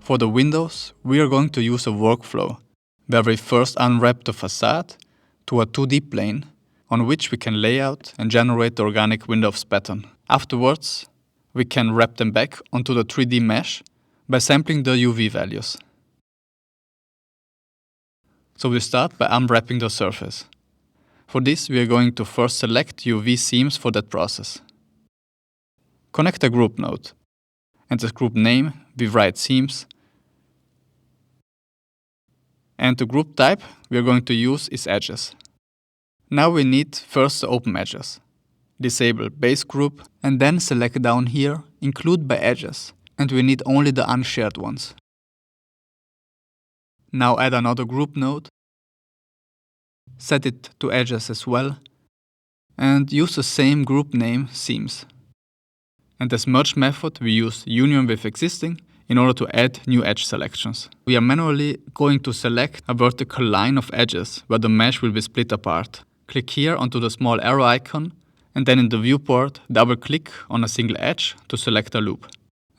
For the windows, we are going to use a workflow where we first unwrap the facade to a 2D plane on which we can lay out and generate the organic windows pattern. Afterwards, we can wrap them back onto the 3D mesh by sampling the UV values. So we start by unwrapping the surface. For this, we are going to first select UV seams for that process. Connect a group node, and the group name we write seams, and the group type we are going to use is edges. Now we need first the open edges. Disable base group and then select down here include by edges, and we need only the unshared ones. Now add another group node, set it to edges as well, and use the same group name seams. And as merge method we use union with existing in order to add new edge selections. We are manually going to select a vertical line of edges where the mesh will be split apart. Click here onto the small arrow icon, and then in the viewport double click on a single edge to select a loop,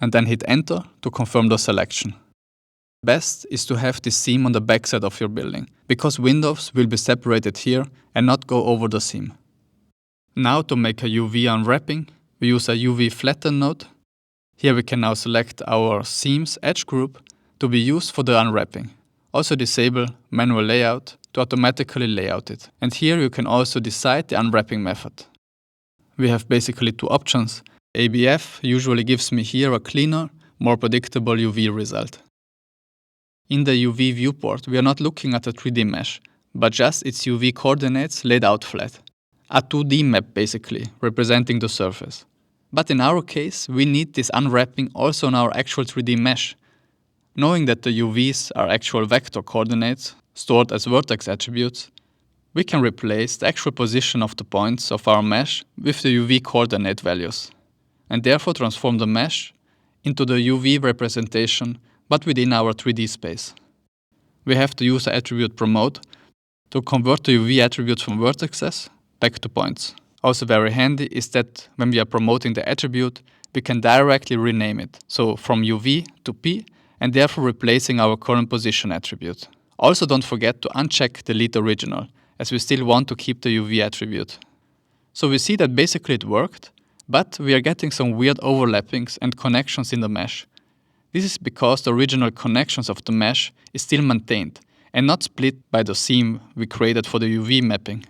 and then hit enter to confirm the selection. Best is to have this seam on the backside of your building, because windows will be separated here and not go over the seam. Now to make a UV unwrapping, we use a UV flatten node. Here we can now select our seams edge group to be used for the unwrapping. Also disable manual layout to automatically layout it. And here you can also decide the unwrapping method. We have basically two options. ABF usually gives me here a cleaner, more predictable UV result. In the UV viewport, we are not looking at a 3D mesh, but just its UV coordinates laid out flat. A 2D map basically, representing the surface. But in our case, we need this unwrapping also on our actual 3D mesh. Knowing that the UVs are actual vector coordinates stored as vertex attributes, we can replace the actual position of the points of our mesh with the UV coordinate values, and therefore transform the mesh into the UV representation but within our 3D space. We have to use the attribute promote to convert the UV attributes from vertices back to points. Also very handy is that when we are promoting the attribute, we can directly rename it, so from UV to P, and therefore replacing our current position attribute. Also don't forget to uncheck delete original, as we still want to keep the UV attribute. So we see that basically it worked, but we are getting some weird overlappings and connections in the mesh. This is because the original connections of the mesh is still maintained and not split by the seam we created for the UV mapping.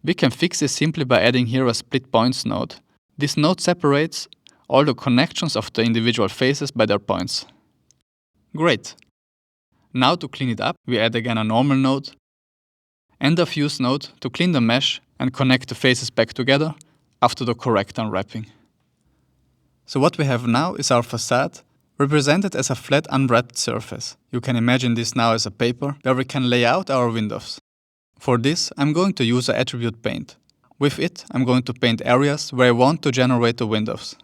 We can fix this simply by adding here a split points node. This node separates all the connections of the individual faces by their points. Great! Now to clean it up, we add again a normal node and a fuse node to clean the mesh and connect the faces back together after the correct unwrapping. So what we have now is our facade represented as a flat unwrapped surface. You can imagine this now as a paper where we can lay out our windows. For this, I'm going to use the attribute paint. With it, I'm going to paint areas where I want to generate the windows.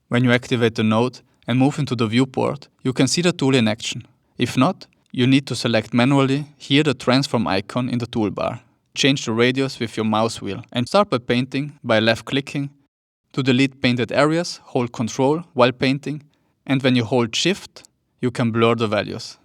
When you activate the node and move into the viewport, you can see the tool in action. If not, you need to select manually here the transform icon in the toolbar. Change the radius with your mouse wheel and start by painting by left-clicking. To delete painted areas, hold Ctrl while painting, and when you hold Shift, you can blur the values.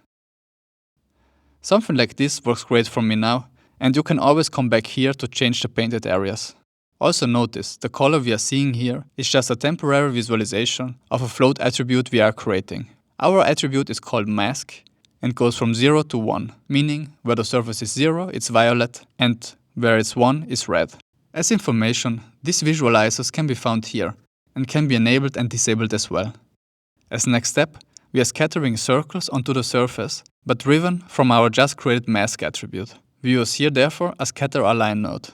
Something like this works great for me now, and you can always come back here to change the painted areas. Also notice, the color we are seeing here is just a temporary visualization of a float attribute we are creating. Our attribute is called mask and goes from 0 to 1, meaning where the surface is 0, it's violet, and where it's 1 is red. As information, these visualizers can be found here and can be enabled and disabled as well. As next step, we are scattering circles onto the surface, but driven from our just created mask attribute. We use here therefore a scatter align node.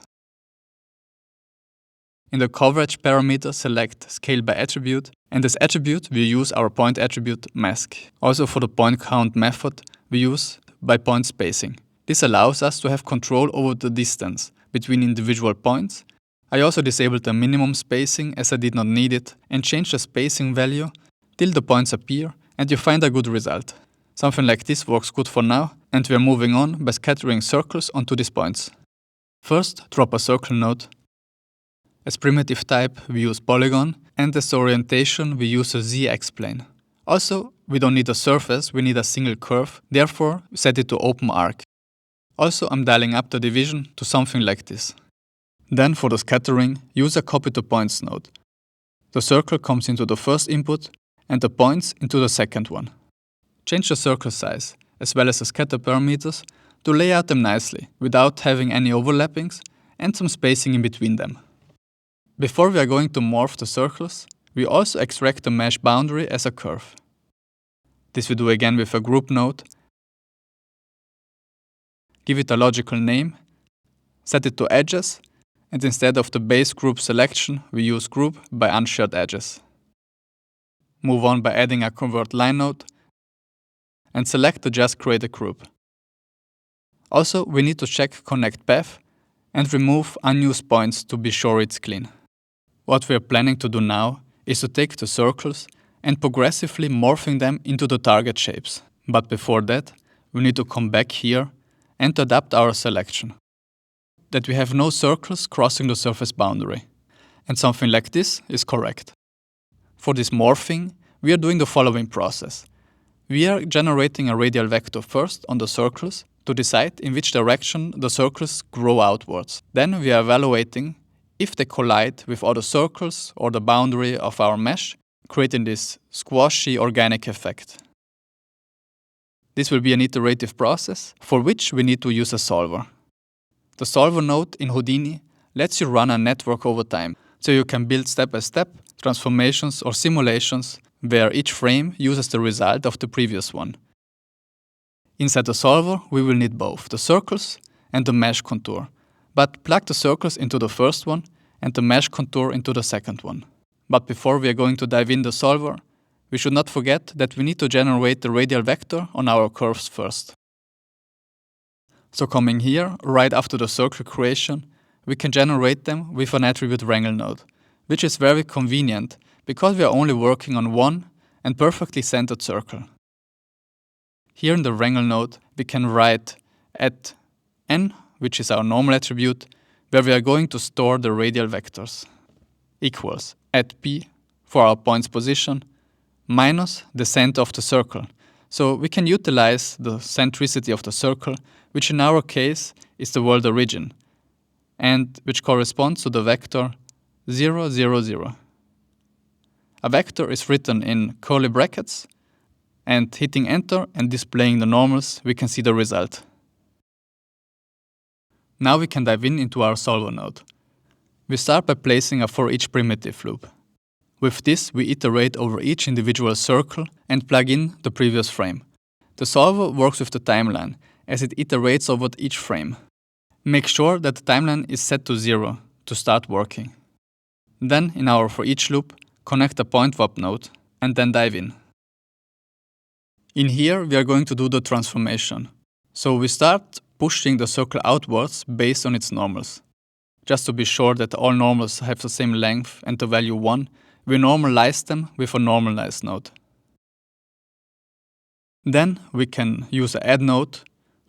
In the coverage parameter, select scale by attribute, and as attribute we use our point attribute mask. Also for the point count method, we use by point spacing. This allows us to have control over the distance between individual points. I also disabled the minimum spacing as I did not need it, and changed the spacing value till the points appear and you find a good result. Something like this works good for now, and we are moving on by scattering circles onto these points. First, drop a circle node. As primitive type, we use polygon, and as orientation, we use a Z-X plane. Also, we don't need a surface, we need a single curve, therefore set it to open arc. Also, I'm dialing up the division to something like this. Then for the scattering, use a copy to points node. The circle comes into the first input and the points into the second one. Change the circle size, as well as the scatter parameters, to lay out them nicely, without having any overlappings and some spacing in between them. Before we are going to morph the circles, we also extract the mesh boundary as a curve. This we do again with a group node. Give it a logical name, set it to edges, and instead of the base group selection, we use group by unshared edges. Move on by adding a convert line node, and select the just created group. Also, we need to check connect path and remove unused points to be sure it's clean. What we are planning to do now is to take the circles and progressively morphing them into the target shapes. But before that, we need to come back here and adapt our selection. That we have no circles crossing the surface boundary. And something like this is correct. For this morphing, we are doing the following process. We are generating a radial vector first on the circles to decide in which direction the circles grow outwards. Then we are evaluating if they collide with other circles or the boundary of our mesh, creating this squashy organic effect. This will be an iterative process for which we need to use a solver. The solver node in Houdini lets you run a network over time, so you can build step-by-step transformations or simulations where each frame uses the result of the previous one. Inside the solver, we will need both the circles and the mesh contour, but plug the circles into the first one and the mesh contour into the second one. But before we are going to dive in the solver, we should not forget that we need to generate the radial vector on our curves first. So coming here, right after the circle creation, we can generate them with an attribute wrangle node, which is very convenient because we are only working on one and perfectly centered circle. Here in the wrangle node, we can write at n, which is our normal attribute, where we are going to store the radial vectors, equals at p for our points position, minus the center of the circle. So we can utilize the centricity of the circle, which in our case is the world origin, and which corresponds to the vector 0, 0, 0. A vector is written in curly brackets, and hitting enter and displaying the normals, we can see the result. Now we can dive into our solver node. We start by placing a for each primitive loop. With this, we iterate over each individual circle and plug in the previous frame. The solver works with the timeline, as it iterates over each frame. Make sure that the timeline is set to 0 to start working. Then, in our for each loop, connect a point warp node and then dive in. In here, we are going to do the transformation. So we start pushing the circle outwards based on its normals. Just to be sure that all normals have the same length and the value 1, we normalize them with a normalize node. Then we can use an add node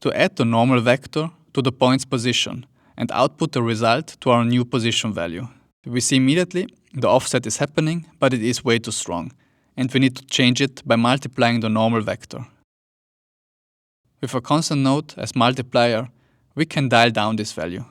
to add the normal vector to the point's position and output the result to our new position value. We see immediately the offset is happening, but it is way too strong, and we need to change it by multiplying the normal vector. With a constant node as multiplier, we can dial down this value.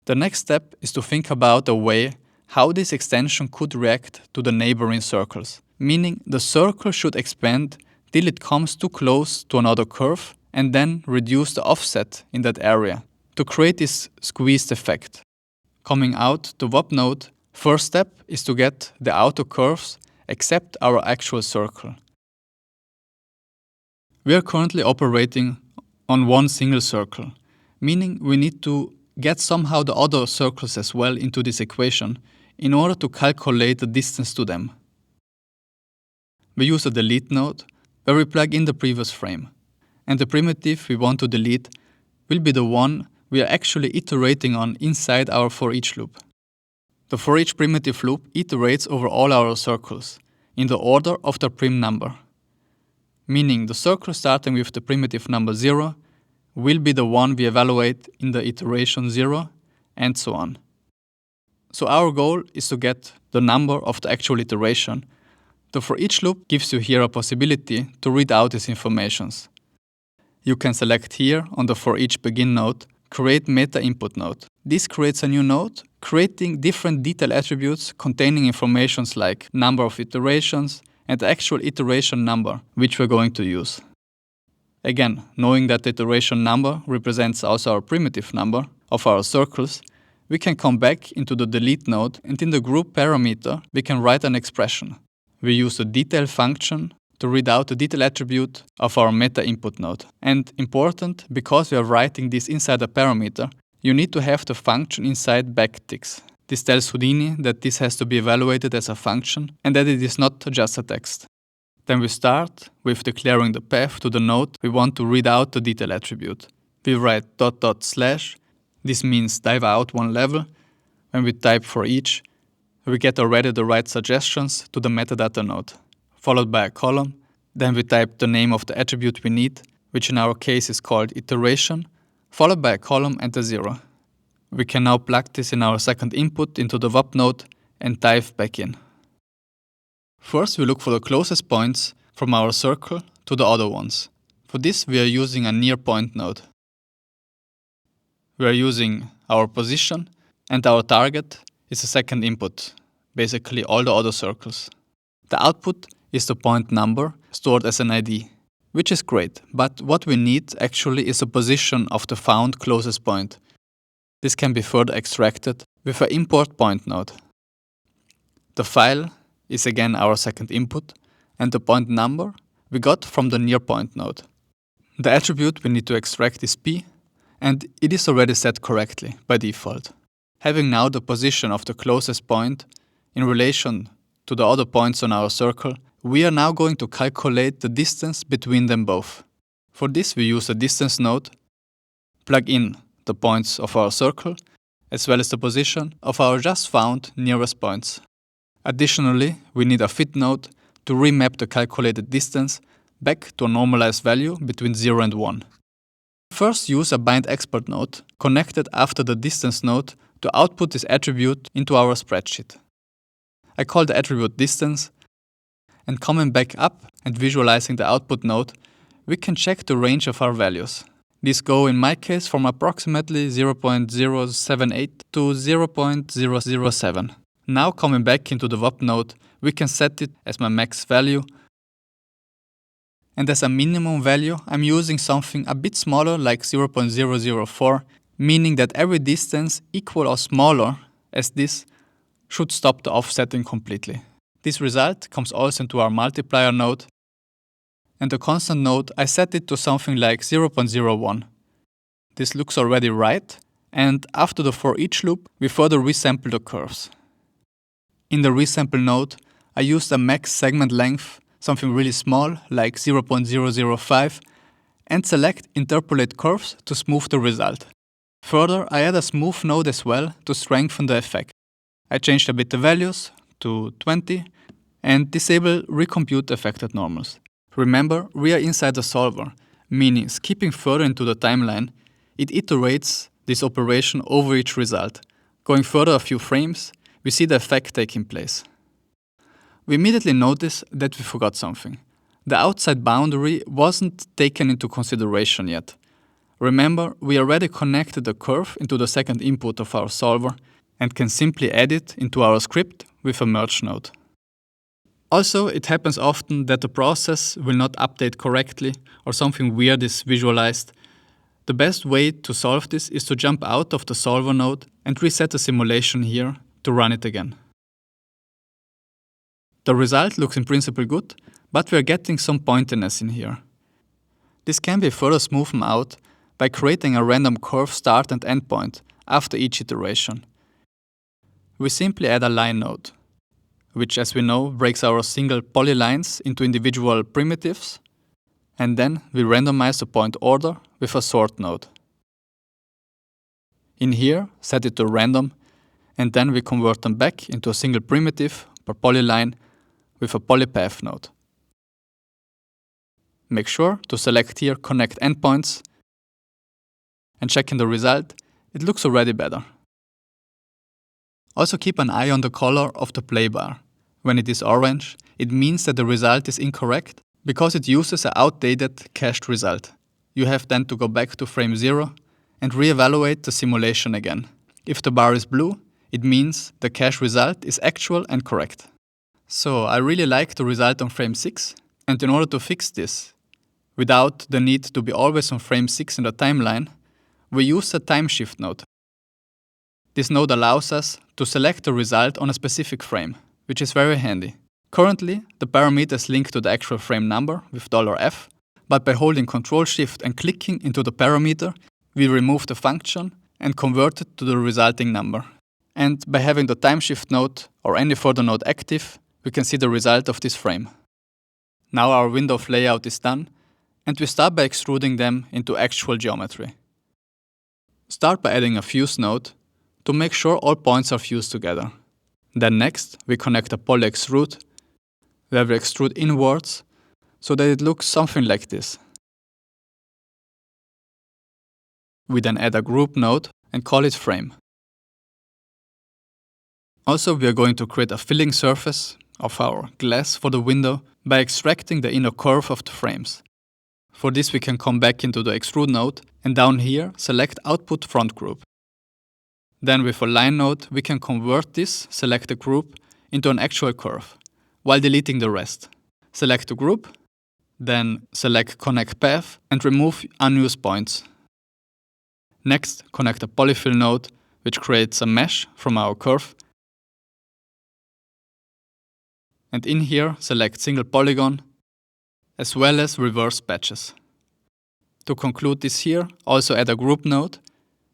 The next step is to think about a way how this extension could react to the neighboring circles, meaning the circle should expand till it comes too close to another curve and then reduce the offset in that area to create this squeezed effect. Coming out the WAP node, first step is to get the outer curves except our actual circle. We are currently operating on one single circle, meaning we need to get somehow the other circles as well into this equation in order to calculate the distance to them. We use a delete node where we plug in the previous frame, and the primitive we want to delete will be the one we are actually iterating on inside our for each loop. The for each primitive loop iterates over all our circles in the order of their prim number, meaning the circle starting with the primitive number 0 will be the one we evaluate in the iteration 0, and so on. So our goal is to get the number of the actual iteration The for each loop gives you here a possibility to read out these informations. You can select here on the for each begin node, create meta input node. This creates a new node, creating different detail attributes containing informations like number of iterations and the actual iteration number, which we're going to use. Again, knowing that the iteration number represents also our primitive number of our circles, we can come back into the delete node, and in the group parameter, we can write an expression. We use the detail function to read out the detail attribute of our meta input node. And important, because we are writing this inside a parameter, you need to have the function inside backticks. This tells Houdini that this has to be evaluated as a function and that it is not just a text. Then we start with declaring the path to the node we want to read out the detail attribute. We write .. This means dive out one level. When we type for each, we get already the right suggestions to the metadata node, followed by a column. Then we type the name of the attribute we need, which in our case is called iteration, followed by a column and a 0. We can now plug this in our second input into the WAP node and dive back in. First, we look for the closest points from our circle to the other ones. For this, we are using a near point node. We are using our position, and our target is the second input, basically all the other circles. The output is the point number stored as an ID, which is great, but what we need actually is a position of the found closest point. This can be further extracted with an import point node. The file is again our second input, and the point number we got from the near point node. The attribute we need to extract is p, and it is already set correctly by default. Having now the position of the closest point in relation to the other points on our circle, we are now going to calculate the distance between them both. For this, we use a distance node, plug in the points of our circle, as well as the position of our just found nearest points. Additionally, we need a fit node to remap the calculated distance back to a normalized value between 0 and 1. First, use a bind export node connected after the distance node to output this attribute into our spreadsheet. I call the attribute distance, and coming back up and visualizing the output node, we can check the range of our values. These go in my case from approximately 0.078 to 0.007. Now coming back into the WAP node, we can set it as my max value. And as a minimum value, I'm using something a bit smaller like 0.004, meaning that every distance equal or smaller as this should stop the offsetting completely. This result comes also into our multiplier node, and the constant node I set it to something like 0.01. This looks already right, and after the for each loop, we further resample the curves. In the resample node, I used a max segment length, something really small like 0.005, and select interpolate curves to smooth the result. Further, I add a smooth node as well to strengthen the effect. I changed a bit the values to 20 and disable recompute affected normals. Remember, we are inside the solver, meaning skipping further into the timeline, it iterates this operation over each result. Going further a few frames, we see the effect taking place. We immediately notice that we forgot something. The outside boundary wasn't taken into consideration yet. Remember, we already connected the curve into the second input of our solver and can simply add it into our script with a merge node. Also, it happens often that the process will not update correctly or something weird is visualized. The best way to solve this is to jump out of the solver node and reset the simulation here to run it again. The result looks in principle good, but we are getting some pointiness in here. This can be further smoothed out by creating a random curve start and end point after each iteration. We simply add a line node, which, as we know, breaks our single polylines into individual primitives, and then we randomize the point order with a sort node. In here, set it to random, and then we convert them back into a single primitive per polyline with a polypath node. Make sure to select here connect endpoints, and checking the result, it looks already better. Also keep an eye on the color of the play bar. When it is orange, it means that the result is incorrect because it uses an outdated cached result. You have then to go back to frame 0 and reevaluate the simulation again. If the bar is blue, it means the cached result is actual and correct. So I really like the result on frame 6, and in order to fix this, without the need to be always on frame 6 in the timeline, we use a time shift node. This node allows us to select the result on a specific frame, which is very handy. Currently, the parameter is linked to the actual frame number with $F, but by holding Ctrl-Shift and clicking into the parameter, we remove the function and convert it to the resulting number. And by having the time shift node or any further node active, we can see the result of this frame. Now our window layout is done, and we start by extruding them into actual geometry. Start by adding a fuse node to make sure all points are fused together. Then next, we connect a poly extrude, where we extrude inwards so that it looks something like this. We then add a group node and call it frame. Also, we are going to create a filling surface of our glass for the window by extracting the inner curve of the frames. For this, we can come back into the extrude node and down here select output front group. Then with a line node, we can convert this selected group into an actual curve, while deleting the rest. Select the group, then select Connect Path and remove unused points. Next, connect a polyfill node, which creates a mesh from our curve. And in here, select single polygon, as well as reverse patches. To conclude this here, also add a group node,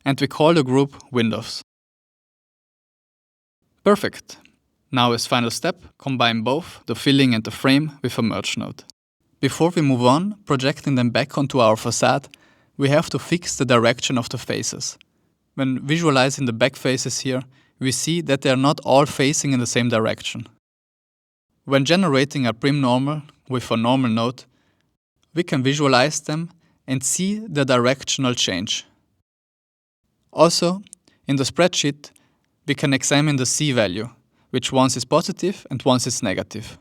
and we call the group Windows. Perfect. Now as final step, combine both the filling and the frame with a merge node. Before we move on, projecting them back onto our facade, we have to fix the direction of the faces. When visualizing the back faces here, we see that they are not all facing in the same direction. When generating a prim normal with a normal node, we can visualize them and see the directional change. Also, in the spreadsheet, we can examine the C value, which once is positive and once is negative.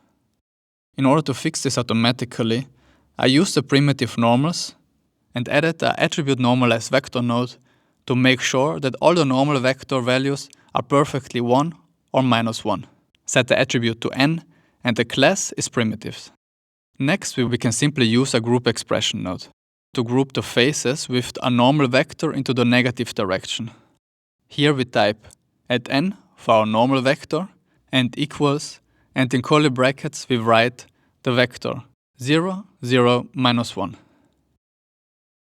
In order to fix this automatically, I used the primitive normals and added the attribute normalize vector node to make sure that all the normal vector values are perfectly 1 or -1. Set the attribute to n and the class is primitives. Next, we can simply use a group expression node to group the faces with a normal vector into the negative direction. Here we type @n for our normal vector and equals, and in curly brackets we write the vector 0, 0, -1.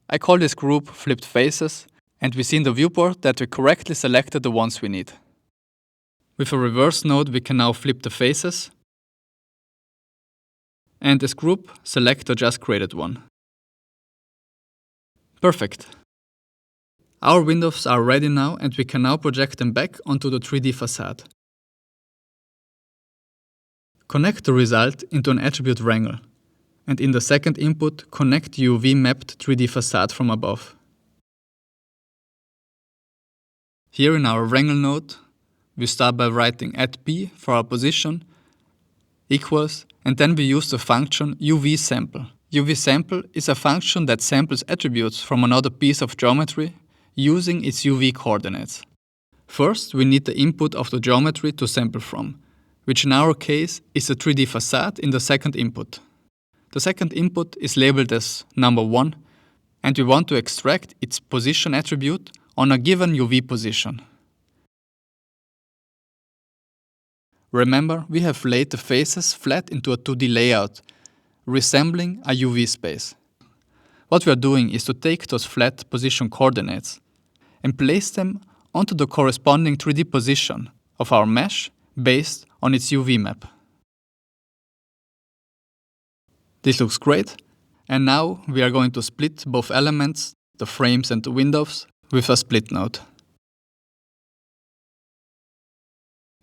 I call this group flipped faces, and we see in the viewport that we correctly selected the ones we need. With a reverse node we can now flip the faces, and this group select the just created one. Perfect. Our windows are ready now, and we can now project them back onto the 3D facade. Connect the result into an attribute wrangle, and in the second input, connect the UV mapped 3D facade from above. Here in our wrangle node, we start by writing @p for our position, equals, and then we use the function uvsample. Uvsample is a function that samples attributes from another piece of geometry using its UV coordinates. First, we need the input of the geometry to sample from, which in our case is a 3D facade in the second input. The second input is labeled as number 1, and we want to extract its position attribute on a given UV position. Remember, we have laid the faces flat into a 2D layout, resembling a UV space. What we are doing is to take those flat position coordinates and place them onto the corresponding 3D position of our mesh based on its UV map. This looks great, and now we are going to split both elements, the frames and the windows, with a split node.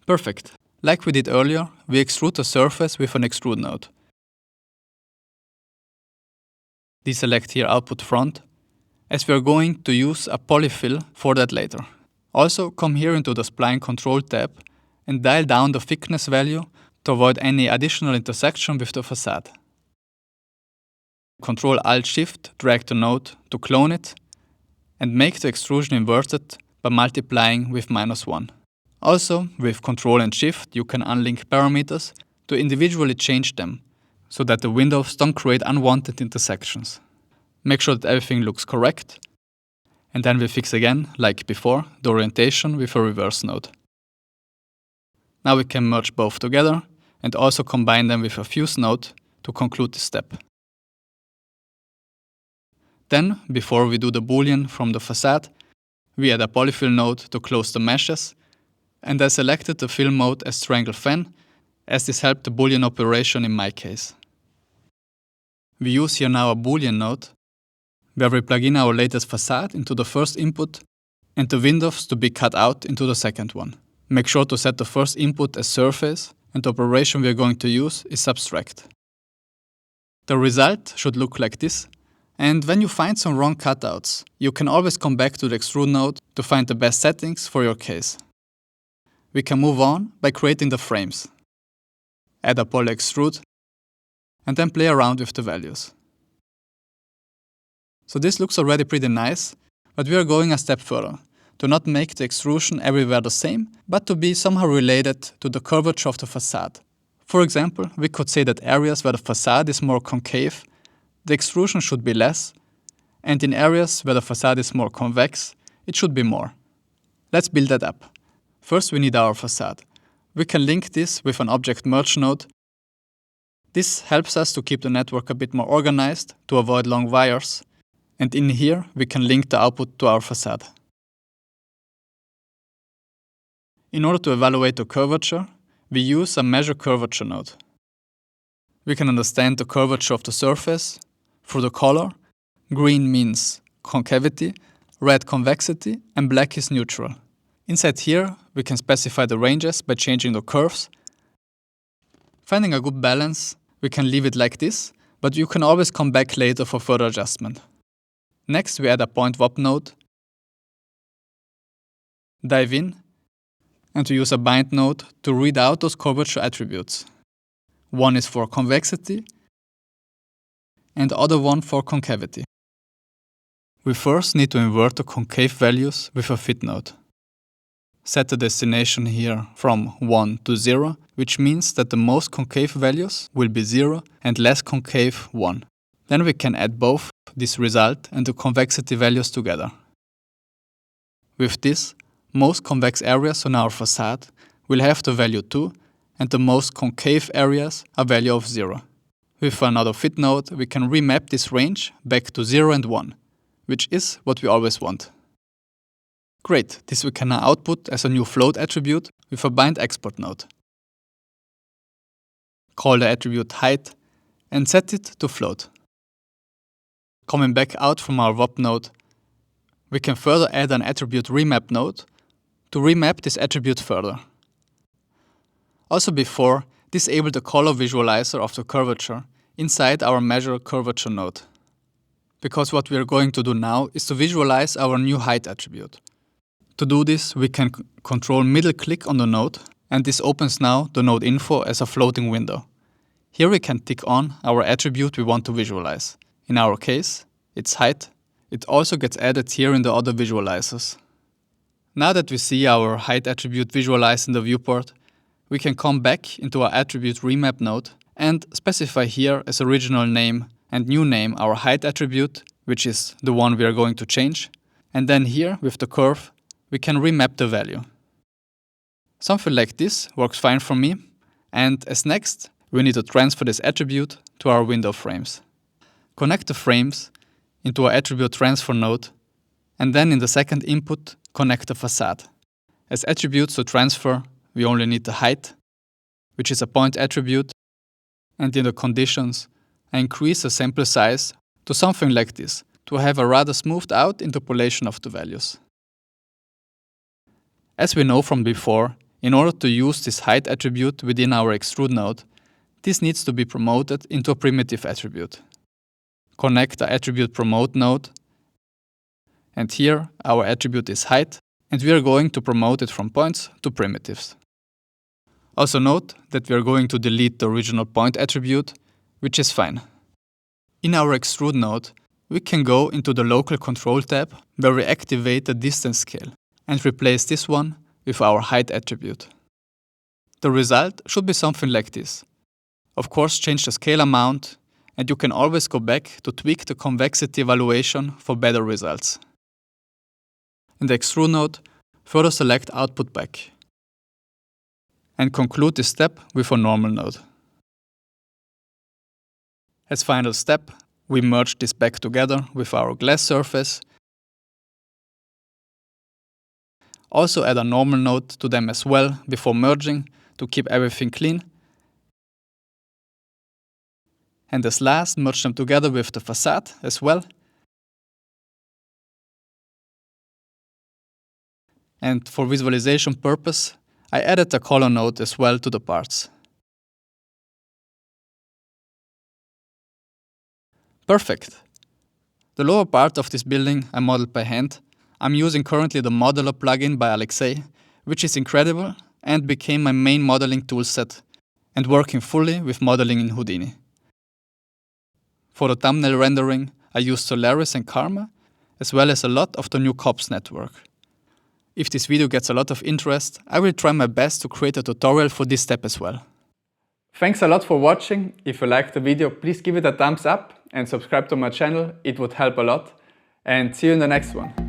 Perfect. Like we did earlier, we extrude the surface with an extrude node. Deselect here output front, as we are going to use a polyfill for that later. Also, come here into the spline control tab and dial down the thickness value to avoid any additional intersection with the facade. Ctrl-Alt-Shift drag the node to clone it and make the extrusion inverted by multiplying with -1. Also, with Ctrl and Shift you can unlink parameters to individually change them, so that the windows don't create unwanted intersections. Make sure that everything looks correct, and then we fix again, like before, the orientation with a reverse node. Now we can merge both together and also combine them with a fuse node to conclude this step. Then, before we do the boolean from the facade, we add a polyfill node to close the meshes, and I selected the fill mode as triangle fan, as this helped the boolean operation in my case. We use here now a boolean node, where we plug in our latest facade into the first input and the windows to be cut out into the second one. Make sure to set the first input as surface, and the operation we are going to use is subtract. The result should look like this, and when you find some wrong cutouts, you can always come back to the extrude node to find the best settings for your case. We can move on by creating the frames. Add a poly extrude, and then play around with the values. So this looks already pretty nice, but we are going a step further, to not make the extrusion everywhere the same, but to be somehow related to the curvature of the facade. For example, we could say that areas where the facade is more concave, the extrusion should be less, and in areas where the facade is more convex, it should be more. Let's build that up. First we need our facade. We can link this with an object merge node. This helps us to keep the network a bit more organized, to avoid long wires, and in here we can link the output to our facade. In order to evaluate the curvature, we use a Measure Curvature node. We can understand the curvature of the surface through the color. Green means concavity, red convexity, and black is neutral. Inside here, we can specify the ranges by changing the curves. Finding a good balance, we can leave it like this, but you can always come back later for further adjustment. Next, we add a point WAP node, dive in, and to use a bind node to read out those curvature attributes. One is for convexity, and the other one for concavity. We first need to invert the concave values with a fit node. Set the destination here from 1 to 0, which means that the most concave values will be 0 and less concave 1. Then we can add both this result and the convexity values together. With this, most convex areas on our facade will have the value 2 and the most concave areas a value of 0. With another fit node, we can remap this range back to 0 and 1, which is what we always want. Great, this we can now output as a new float attribute with a bind export node. Call the attribute height and set it to float. Coming back out from our WAP node, we can further add an attribute remap node to remap this attribute further. Also before, disable the color visualizer of the curvature inside our Measure Curvature node. Because what we are going to do now is to visualize our new height attribute. To do this, we can control middle click on the node, and this opens now the node info as a floating window. Here we can tick on our attribute we want to visualize. In our case, it's height. It also gets added here in the other visualizers. Now that we see our height attribute visualized in the viewport, we can come back into our attribute remap node and specify here as original name and new name our height attribute, which is the one we are going to change. And then here with the curve, we can remap the value. Something like this works fine for me. And as next, we need to transfer this attribute to our window frames. Connect the frames into our attribute transfer node, and then in the second input, connect the facade. As attributes to transfer, we only need the height, which is a point attribute, and in the conditions, I increase the sample size to something like this, to have a rather smoothed out interpolation of the values. As we know from before, in order to use this height attribute within our extrude node, this needs to be promoted into a primitive attribute. Connect the attribute promote node, and here our attribute is height, and we are going to promote it from points to primitives. Also note that we are going to delete the original point attribute, which is fine. In our Extrude node, we can go into the Local Control tab where we activate the distance scale and replace this one with our height attribute. The result should be something like this. Of course, change the scale amount, and you can always go back to tweak the convexity evaluation for better results. In the Extrude node, further select Output Back and conclude this step with a normal node. As final step, we merge this back together with our glass surface. Also add a normal node to them as well before merging to keep everything clean. And as last, merge them together with the facade as well. And for visualization purpose, I added a color node as well to the parts. Perfect! The lower part of this building I modeled by hand. I'm using currently the Modeler plugin by Alexei, which is incredible and became my main modeling toolset and working fully with modeling in Houdini. For the thumbnail rendering, I used Solaris and Karma, as well as a lot of the new COPS network. If this video gets a lot of interest, I will try my best to create a tutorial for this step as well. Thanks a lot for watching. If you liked the video, please give it a thumbs up and subscribe to my channel. It would help a lot. And see you in the next one.